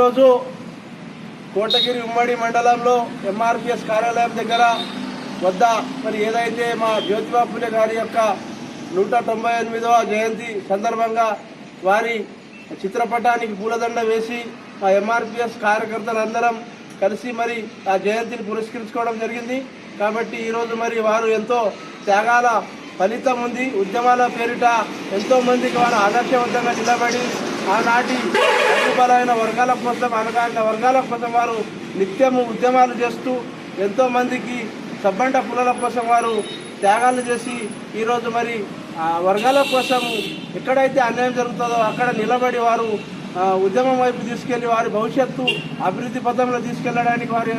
ఈరోజు కోటగిరి ఉమ్మడి మండలంలో ఎంఆర్పిఎస్ కార్యాలయం దగ్గర వద్ద మరి ఏదైతే మా జ్యోతిబా పూలే గారి యొక్క 198వ జయంతి సందర్భంగా వారి చిత్రపటానికి పూలదండ వేసి మా ఎంఆర్పిఎస్ కార్యకర్తలందరం కలిసి మరి ఆ జయంతిని పురస్కరించుకోవడం జరిగింది. కాబట్టి ఈరోజు మరి వారు ఎంతో త్యాగాల ఫలితం ఉంది. ఉద్యమాల పేరిట ఎంతోమందికి వారు ఆదర్శవంతంగా నిలబడి ఆనాటి అగ్రబలైన వర్గాల కోసం, అనగారిన వర్గాల కోసం వారు నిత్యము ఉద్యమాలు చేస్తూ ఎంతోమందికి సబ్బండ కులాల కోసం వారు త్యాగాలు చేసి ఈరోజు మరి వర్గాల కోసం ఎక్కడైతే అన్యాయం జరుగుతుందో అక్కడ నిలబడి వారు ఉద్యమం వైపు తీసుకెళ్లి వారి భవిష్యత్తు అభివృద్ధి పథంలో తీసుకెళ్లడానికి వారి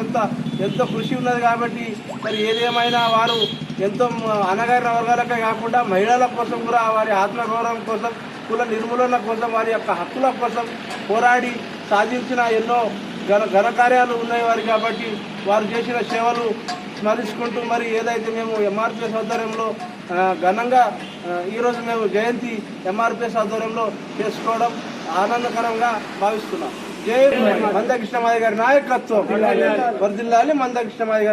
ఎంతో కృషి ఉన్నది. కాబట్టి మరి ఏదేమైనా వారు ఎంతో అనగారిన వర్గాలకే కాకుండా మహిళల కోసం కూడా వారి ఆత్మగౌరవం కోసం, కుల నిర్మూలన కోసం, వారి యొక్క హక్కుల కోసం పోరాడి సాధించిన ఎన్నో ఘనకార్యాలు ఉన్నాయి వారి. కాబట్టి వారు చేసిన సేవలు స్మరించుకుంటూ మరి ఏదైతే మేము ఎంఆర్పిఎస్ ఆధ్వర్యంలో ఘనంగా ఈరోజు మేము జయంతి ఎంఆర్పిఎస్ ఆధ్వర్యంలో చేసుకోవడం ఆనందకరంగా భావిస్తున్నాం. జై మందకృష్ణ మాదిగ గారి నాయకత్వం వర్ధిల్లాలి. మందకృష్ణ మాదిగ